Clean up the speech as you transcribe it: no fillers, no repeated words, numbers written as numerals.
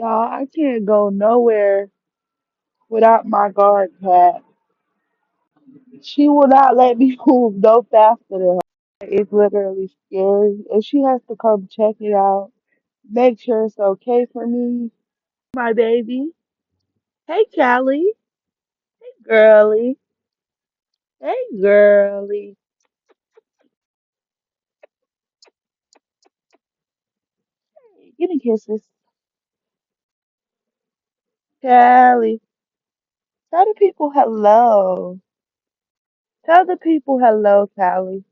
Y'all, I can't go nowhere without my guard cat. She will not let me move no faster than her. It's literally scary. And she has to come check it out, make sure it's okay for me. My baby. Hey, Callie. Girly. Hey, girly. Give me kisses. Callie. Tell the people hello. Tell the people hello, Callie.